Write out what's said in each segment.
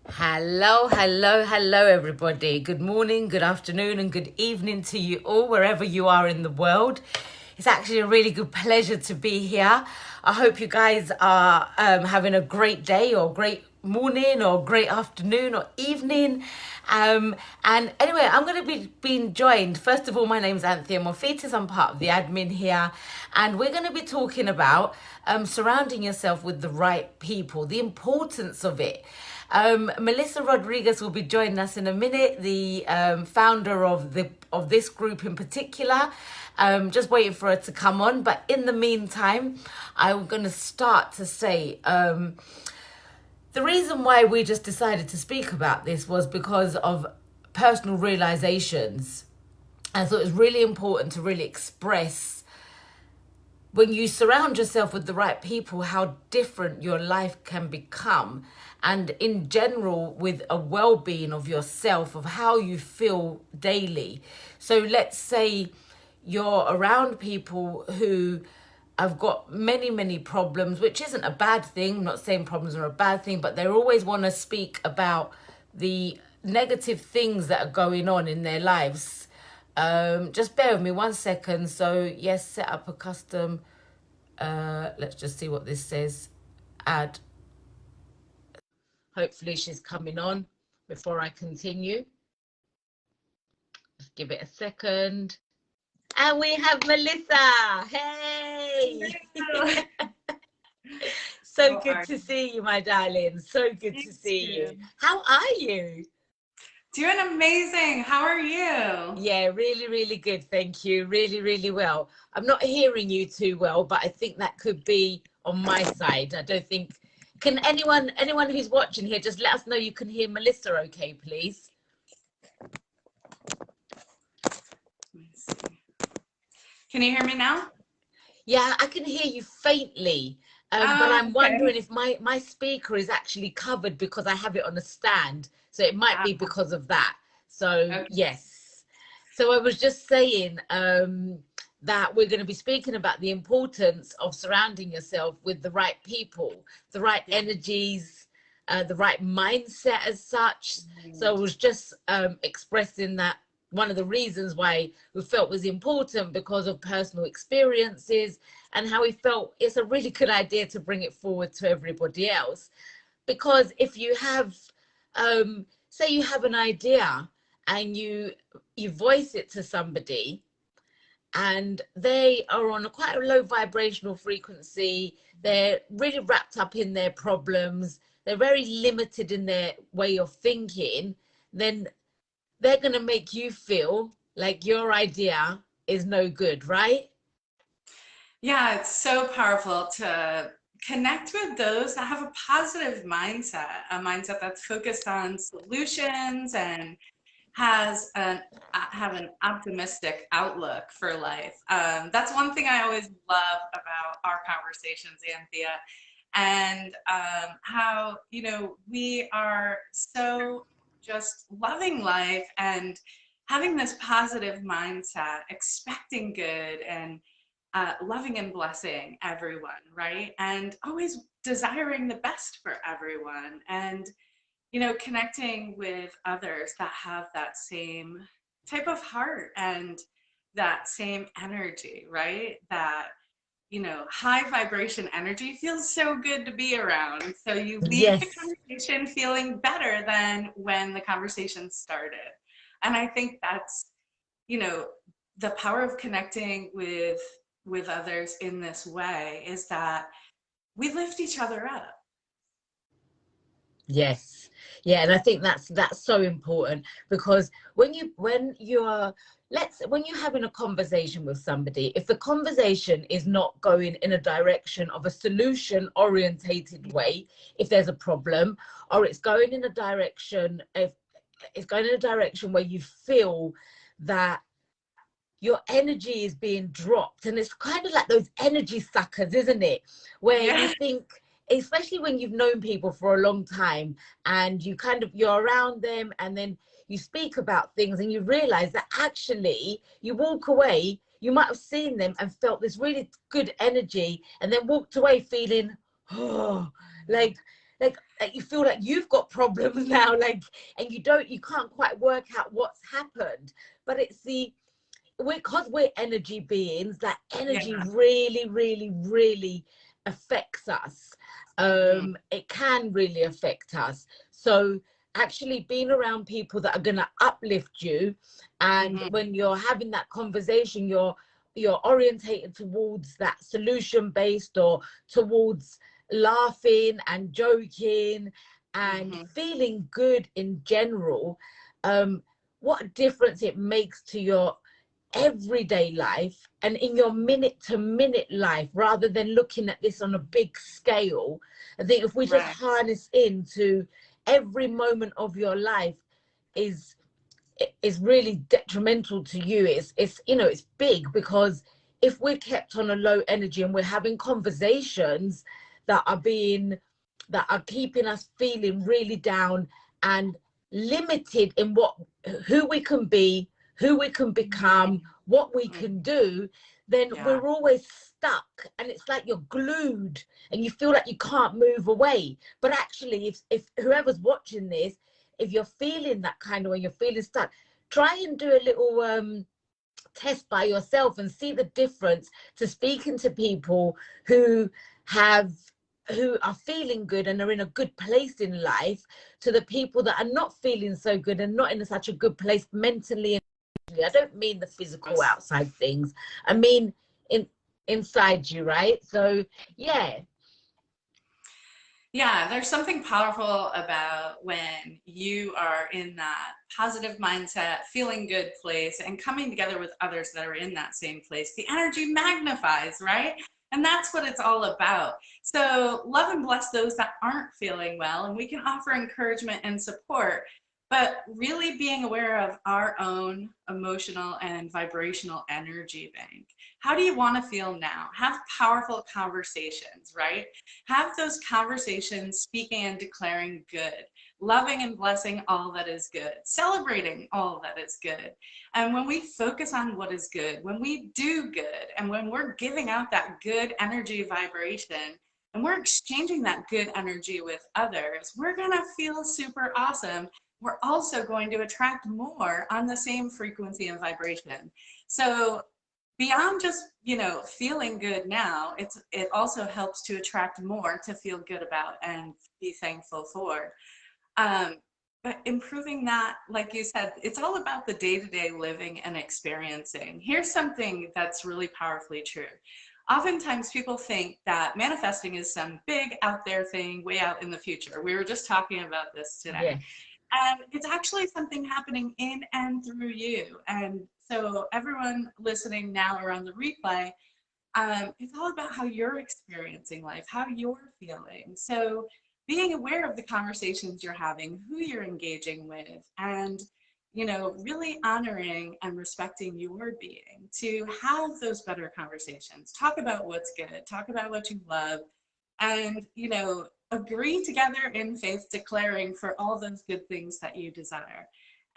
Hello, hello, hello, everybody. Good morning, good afternoon, and good evening to you all, wherever you are in the world. It's actually a really good pleasure to be here. I hope you guys are having a great day, or great morning, or great afternoon, or evening. And anyway, I'm going to be being joined. First of all, my name's Anthea Morphetis. I'm part of the admin here, and we're going to be talking about surrounding yourself with the right people, the importance of it. Melissa Rodriguez will be joining us in a minute, the founder of this group in particular. Just waiting for her to come on. But in the meantime, I'm going to start to say the reason why we just decided to speak about this was because of personal realizations. I thought it was really important to really express, when you surround yourself with the right people, how different your life can become. And in general, with a well-being of yourself, of how you feel daily. So let's say you're around people who have got many problems, which isn't a bad thing. I'm not saying problems are a bad thing, but they always want to speak about the negative things that are going on in their lives. Just bear with me 1 second. So yes, set up a custom. Let's just see what this says. Add. Hopefully she's coming on before I continue. Just give it a second. And we have Melissa. Hey! So good to see you, my darling. So good to see you. How are you? Doing amazing. How are you? Yeah, really good. Thank you. Really well. I'm not hearing you too well, but I think that could be on my side. I don't think. Can anyone who's watching here just let us know you can hear Melissa okay, please? Let me see. Can you hear me now? Yeah, I can hear you faintly. But I'm wondering if my speaker is actually covered because I have it on a stand. So it might be because of that. So, okay. Yes. So I was just saying that we're going to be speaking about the importance of surrounding yourself with the right people, the right energies, the right mindset as such. So I was just expressing that one of the reasons why we felt was important because of personal experiences, and how we felt it's a really good idea to bring it forward to everybody else. Because if you have, say you have an idea and you voice it to somebody and they are on quite a low vibrational frequency, they're really wrapped up in their problems, they're very limited in their way of thinking, then they're going to make you feel like your idea is no good, right? Yeah, it's so powerful to connect with those that have a positive mindset, a mindset that's focused on solutions and have an optimistic outlook for life. That's one thing I always love about our conversations, Anthea, and how we are so just loving life and having this positive mindset, expecting good, and loving and blessing everyone, right? And always desiring the best for everyone. And connecting with others that have that same type of heart and that same energy, right? That, high vibration energy feels so good to be around. So you leave the Yes. conversation feeling better than when the conversation started. And I think that's, the power of connecting with others in this way is that we lift each other up. Yes. Yeah, and I think that's so important, because when you're when you're having a conversation with somebody, if the conversation is not going in a direction of a solution orientated way, if there's a problem, or it's going in a direction, if it's going in a direction where you feel that your energy is being dropped, and it's kind of like those energy suckers, isn't it, where you think, especially when you've known people for a long time and you're around them, and then you speak about things and you realize that actually you walk away, you might have seen them and felt this really good energy, and then walked away feeling, oh, like like you feel like you've got problems now, like, and you can't quite work out what's happened. But it's because we're energy beings, that energy really, really, really affects us. It can really affect us. So actually being around people that are going to uplift you, and when you're having that conversation, you're orientated towards that solution based, or towards laughing and joking and feeling good in general. What a difference it makes to your everyday life and in your minute to minute life, rather than looking at this on a big scale. I think if we just harness into every moment of your life is really detrimental to you. It's you know, it's big, because if we're kept on a low energy and we're having conversations that are keeping us feeling really down and limited in who we can be, who we can become, what we can do, then we're always stuck, and it's like you're glued and you feel like you can't move away. But actually, if whoever's watching this, if you're feeling that kind of way, you're feeling stuck, try and do a little test by yourself and see the difference to speaking to people who are feeling good and are in a good place in life, to the people that are not feeling so good and not in such a good place mentally. I don't mean the physical outside things, I mean inside you, right? So there's something powerful about when you are in that positive mindset, feeling good place, and coming together with others that are in that same place. The energy magnifies, right? And that's what it's all about. So love and bless those that aren't feeling well, and we can offer encouragement and support, but really being aware of our own emotional and vibrational energy bank. How do you want to feel now? Have powerful conversations, right? Have those conversations speaking and declaring good, loving and blessing all that is good, celebrating all that is good. And when we focus on what is good, when we do good, and when we're giving out that good energy vibration, and we're exchanging that good energy with others, we're going to feel super awesome. We're also going to attract more on the same frequency and vibration. So beyond just, feeling good now, it also helps to attract more to feel good about and be thankful for. But improving that, like you said, it's all about the day-to-day living and experiencing. Here's something that's really powerfully true. Oftentimes people think that manifesting is some big out there thing way out in the future. We were just talking about this today. And it's actually something happening in and through you. And so everyone listening now or on the replay, it's all about how you're experiencing life, how you're feeling. So being aware of the conversations you're having, who you're engaging with, and really honoring and respecting your being to have those better conversations. Talk about what's good, talk about what you love, and agree together in faith, declaring for all those good things that you desire.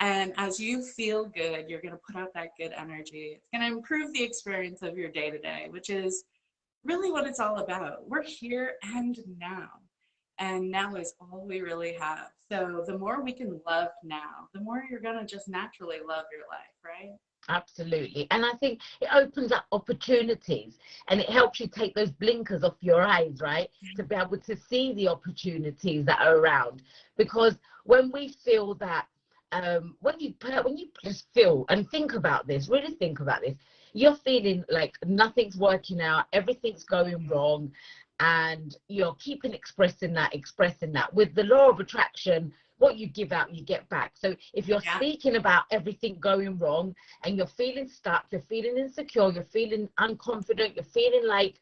And as you feel good, you're going to put out that good energy. It's going to improve the experience of your day to day, which is really what it's all about. We're here and now is all we really have. So the more we can love now, the more you're going to just naturally love your life, right? Absolutely. And I think it opens up opportunities, and it helps you take those blinkers off your eyes, right? To be able to see the opportunities that are around. Because when we feel that, when you just feel and think about this, really think about this, you're feeling like nothing's working out, everything's going wrong, and you're keeping expressing that. With the law of attraction, what you give out, you get back. So if you're speaking about everything going wrong and you're feeling stuck, you're feeling insecure, you're feeling unconfident, you're feeling like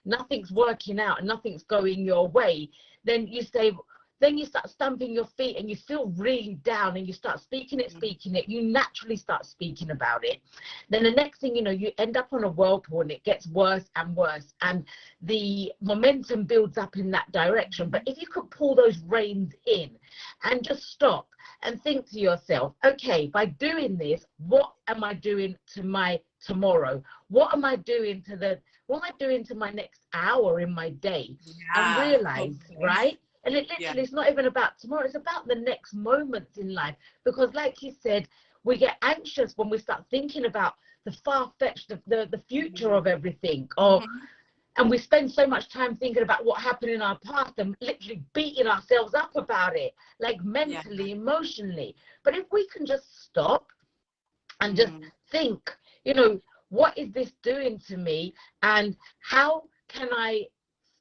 nothing's working out and nothing's going your way, then you start stamping your feet and you feel really down, and you start speaking it, you naturally start speaking about it. Then the next thing you know, you end up on a whirlpool, and it gets worse and worse, and the momentum builds up in that direction. But if you could pull those reins in and just stop and think to yourself, okay, by doing this, what am I doing to my tomorrow? What am I doing to my next hour in my day? And realize, right, And it literally is not even about tomorrow, it's about the next moments in life. Because like you said, we get anxious when we start thinking about the far-fetched, the future of everything. Or and we spend so much time thinking about what happened in our past and literally beating ourselves up about it, like mentally, emotionally. But if we can just stop and just think, you know, what is this doing to me? And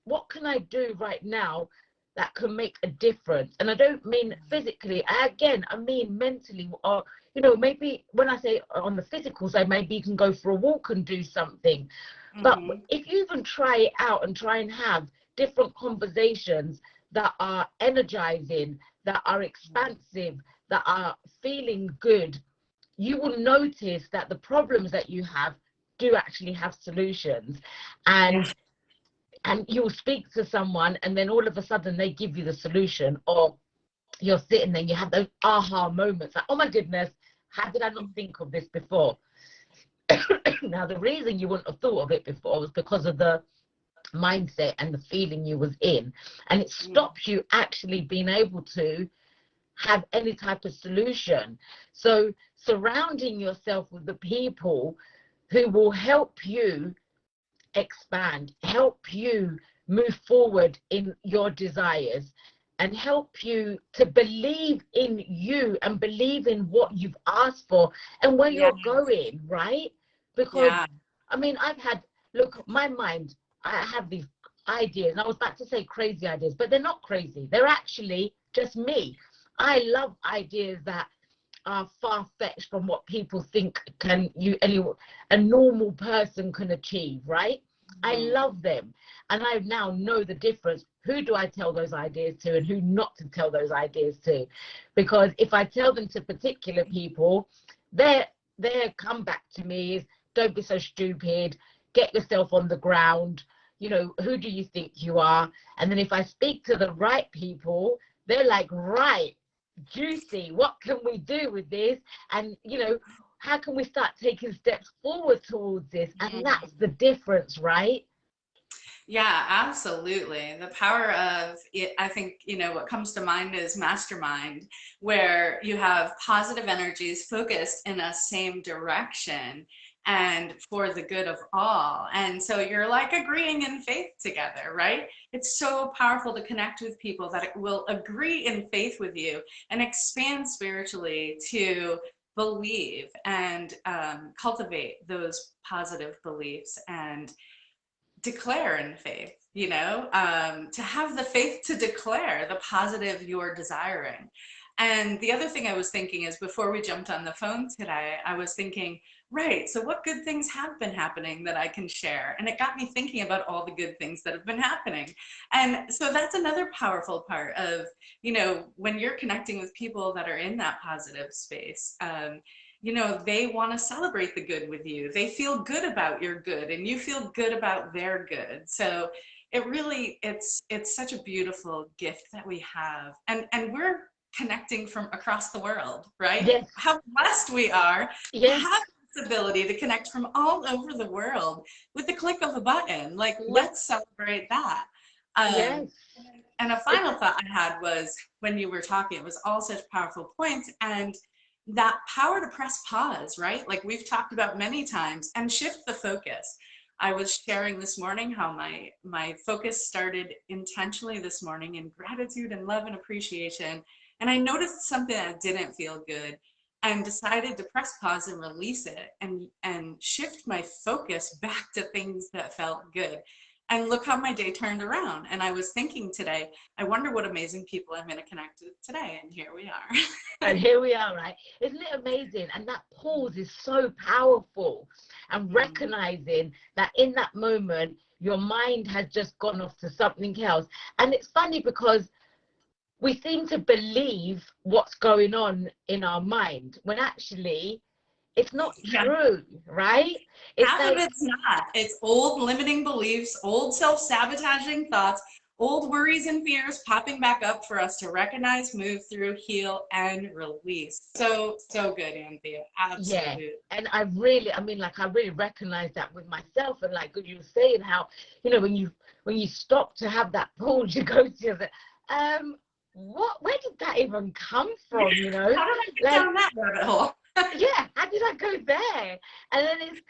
what can I do right now that can make a difference? And I don't mean physically, I mean mentally. Or, you know, maybe when I say on the physical side, maybe you can go for a walk and do something. But if you even try it out and try and have different conversations that are energizing, that are expansive, that are feeling good, you will notice that the problems that you have do actually have solutions. And you'll speak to someone and then all of a sudden they give you the solution, or you're sitting there and you have those aha moments like, oh my goodness, how did I not think of this before? Now the reason you wouldn't have thought of it before was because of the mindset and the feeling you was in, and it stops you actually being able to have any type of solution. So surrounding yourself with the people who will help you expand, help you move forward in your desires, and help you to believe in you and believe in what you've asked for and where you're going, right? Because I mean, look, my mind, I have these ideas, and I was about to say crazy ideas, but they're not crazy. They're actually just me. I love ideas that are far-fetched from what people think a normal person can achieve, right? I love them, and I now know the difference. Who do I tell those ideas to and who not to tell those ideas to? Because if I tell them to particular people, their comeback to me is, don't be so stupid, get yourself on the ground, you know, who do you think you are? And then if I speak to the right people, they're like, right, juicy, what can we do with this? And, you know, how can we start taking steps forward towards this? And that's the difference, right? Yeah, absolutely. The power of it, I think, you know, what comes to mind is mastermind, where you have positive energies focused in a same direction and for the good of all. And so you're like agreeing in faith together, right? It's so powerful to connect with people that will agree in faith with you and expand spiritually to believe and cultivate those positive beliefs and declare in faith, you know, to have the faith to declare the positive you're desiring. And the other thing I was thinking is, before we jumped on the phone today, I was thinking, right, so what good things have been happening that I can share? And it got me thinking about all the good things that have been happening. And so that's another powerful part of, you know, when you're connecting with people that are in that positive space, you know, they want to celebrate the good with you. They feel good about your good and you feel good about their good. So it really, it's such a beautiful gift that we have. And we're connecting from across the world, right? Yes. How blessed we are to Yes. have this ability to connect from all over the world with the click of a button. Like, let's celebrate that. Yes. And a final thought I had was, when you were talking, it was all such powerful points, and that power to press pause, right? Like we've talked about many times, and shift the focus. I was sharing this morning how my focus started intentionally this morning in gratitude and love and appreciation. And I noticed something that didn't feel good and decided to press pause and release it and shift my focus back to things that felt good. And look how my day turned around. And I was thinking today, I wonder what amazing people I'm going to connect with today. And here we are. And here we are, right? Isn't it amazing? And that pause is so powerful. And recognizing that in that moment, your mind has just gone off to something else. And it's funny because we seem to believe what's going on in our mind when actually it's not true, right? It's Half of it's not. It's old limiting beliefs, old self-sabotaging thoughts, old worries and fears popping back up for us to recognize, move through, heal, and release. So good, Anthea. Absolutely. Yeah. And I really recognize that with myself. And like you were saying, how, you know, when you stop to have that pause, you go to yourself, where did that even come from, you know? How did I get Like, down that rabbit hole? yeah, how did I go there? And then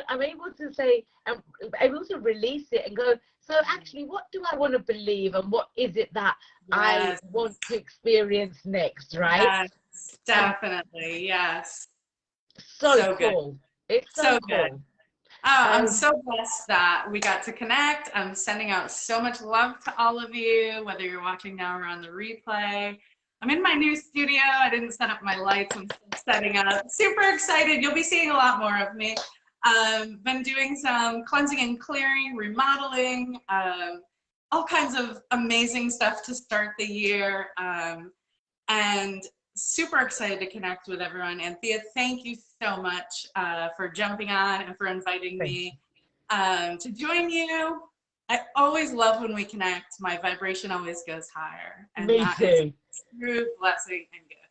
I'm able to say, I'm able to release it and go, so actually, what do I want to believe, and what is it that I Yes. want to experience next, right? Yes, And definitely. Yes. so So good. cool. It's so So good. cool. Oh, I'm Um, so blessed that we got to connect. I'm sending out so much love to all of you, whether you're watching now or on the replay. I'm in my new studio. I didn't set up my lights. I'm still setting up. Super excited. You'll be seeing a lot more of me. Been doing some cleansing and clearing, remodeling, all kinds of amazing stuff to start the year. And super excited to connect with everyone. Anthea, thank you so much for jumping on and for inviting thank me to join you. I always love when we connect. My vibration always goes higher, you. and Me that is too. a true blessing and gift.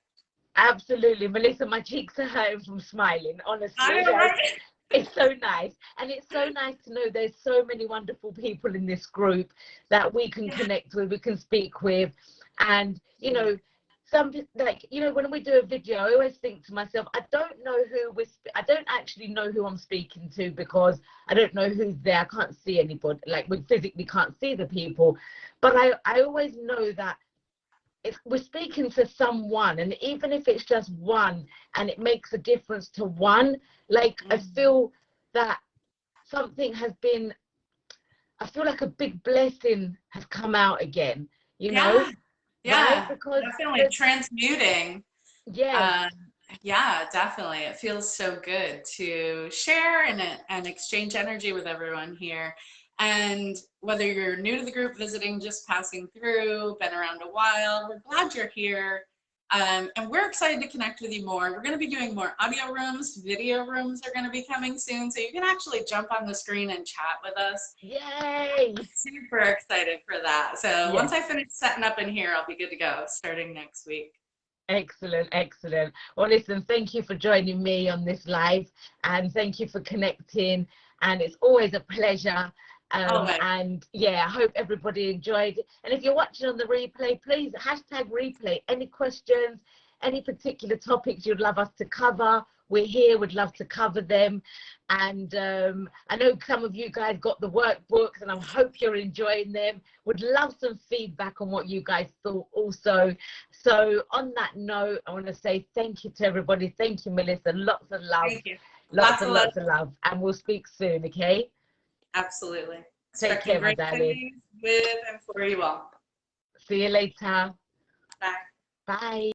Absolutely, Melissa. My cheeks are hurting from smiling. I Honestly, know, like, right? it's so nice, and it's so nice to know there's so many wonderful people in this group that we can Yeah. connect with, we can speak with. And you know, some, like, you know, when we do a video, I always think to myself, I don't know who I don't actually know who I'm speaking to, because I don't know who's there. I can't see anybody, like, we physically can't see the people, but I always know that we're speaking to someone, and even if it's just one and it makes a difference to one, like, I feel that something has been, I feel like a big blessing has come out again, you know, Yeah, right? yeah, Because definitely there's, transmuting. yes, Um, yeah, definitely. It feels so good to share and exchange energy with everyone here. And whether you're new to the group, visiting, just passing through, been around a while, we're glad you're here. And we're excited to connect with you more. We're going to be doing more audio rooms, video rooms are going to be coming soon. So you can actually jump on the screen and chat with us. yay, Super excited for that. So yes. once I finish setting up in here, I'll be good to go starting next week. Excellent, excellent. Well, listen, thank you for joining me on this live, and thank you for connecting. And it's always a pleasure. Always. And yeah, I hope everybody enjoyed. And if you're watching on the replay, please hashtag replay. Any questions, any particular topics you'd love us to cover, we're here, we'd love to cover them. And I know some of you guys got the workbooks, and I hope you're enjoying them. Would love some feedback on what you guys thought also. So on that note, I want to say thank you to everybody. Thank you, Melissa. Lots of love. Thank you. Lots Lots and of love. lots of love. And we'll speak soon, okay? Absolutely. Take Expecting care, my great darling. things with and for you all. See you later. Bye. Bye.